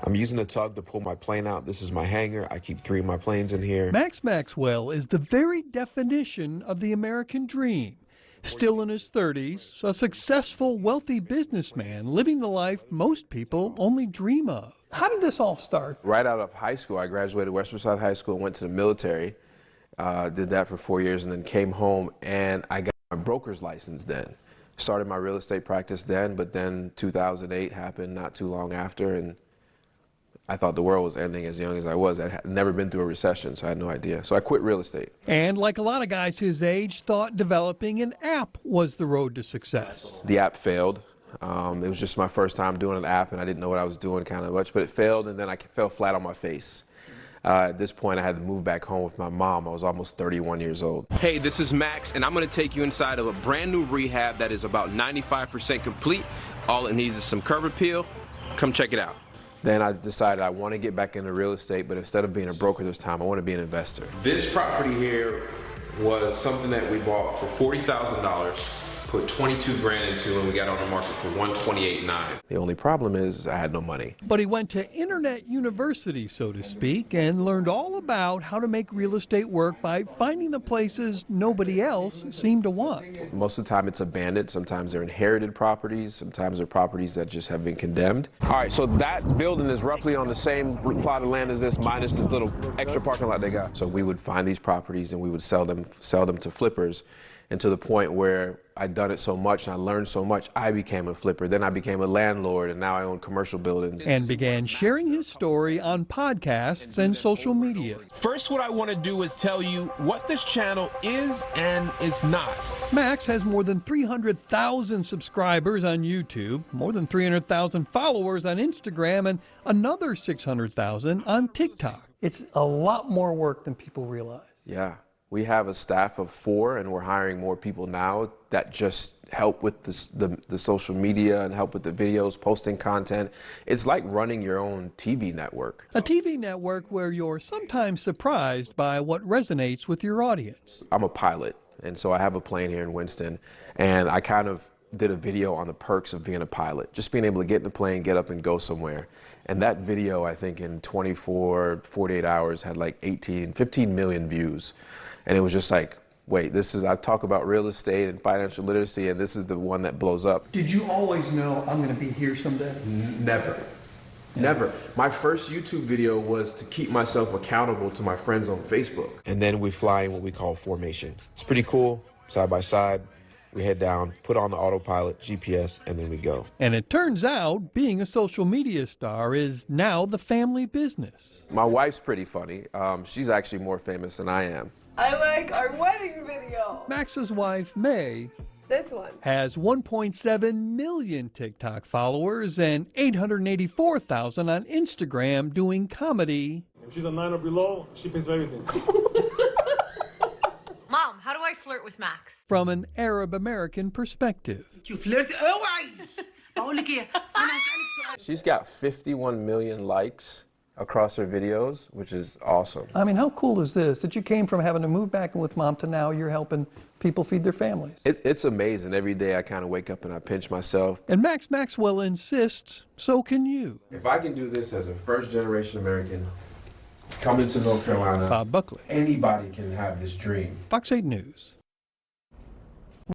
I'm using a tug to pull my plane out. This is my hangar. I keep 3 of my planes in here. Max Maxwell is the very definition of the American dream. Still in his 30s, a successful, wealthy businessman living the life most people only dream of. How did this all start? Right out of high school, I graduated West Forsyth High School and went to the military. Did that for 4 years and then came home and I got my broker's license then. Started my real estate practice then, but then 2008 happened not too long after, and I thought the world was ending as young as I was. I had never been through a recession, so I had no idea. So I quit real estate. And like a lot of guys his age, thought developing an app was the road to success. The app failed. It was just my first time doing an app, and I didn't know what I was doing kind of much, but it failed, and then I fell flat on my face. At this point, I had to move back home with my mom. I was almost 31 years old. Hey, this is Max, and I'm going to take you inside of a brand new rehab that is about 95% complete. All it needs is some curb appeal. Come check it out. Then I decided I want to get back into real estate, but instead of being a broker this time, I want to be an investor. This property here was something that we bought for $40,000, put 22 grand into, and we got on the market for $128,900. The only problem is I had no money. But he went to internet university, so to speak, and learned all about how to make real estate work by finding the places nobody else seemed to want. Most of the time it's abandoned. Sometimes they're inherited properties. Sometimes they're properties that just have been condemned. All right, so that building is roughly on the same plot of land as this, minus this little extra parking lot they got. So we would find these properties and we would sell them to flippers. And to the point where I'd done it so much and I learned so much, I became a flipper. Then I became a landlord, and now I own commercial buildings. And began sharing his story on podcasts and social media. First, what I want to do is tell you what this channel is and is not. Max has more than 300,000 subscribers on YouTube, more than 300,000 followers on Instagram, and another 600,000 on TikTok. It's a lot more work than people realize. Yeah. We have a staff of 4, and we're hiring more people now that just help with the social media and help with the videos, posting content. It's like running your own TV network. A TV network where you're sometimes surprised by what resonates with your audience. I'm a pilot, and so I have a plane here in Winston, and I kind of did a video on the perks of being a pilot, just being able to get in the plane, get up and go somewhere. And that video, I think in 48 hours had like 15 million views. And it was just like, wait, I talk about real estate and financial literacy, and this is the one that blows up. Did you always know I'm going to be here someday? Never. Never. My first YouTube video was to keep myself accountable to my friends on Facebook. And then we fly in what we call formation. It's pretty cool, side by side. We head down, put on the autopilot, GPS, and then we go. And it turns out being a social media star is now the family business. My wife's pretty funny. She's actually more famous than I am. I like our wedding video. Max's wife, May, This one has 1.7 million TikTok followers and 884,000 on Instagram doing comedy. If she's a 9 or below, she pays for everything. Mom, how do I flirt with Max? From an Arab American perspective. You flirt? She's got 51 million likes across her videos, which is awesome. I mean, how cool is this? That you came from having to move back in with mom to now you're helping people feed their families. It's amazing. Every day I kind of wake up and I pinch myself. And Max Maxwell insists, so can you. If I can do this as a first-generation American, coming to North Carolina, Bob Buckley, anybody can have this dream. Fox 8 News.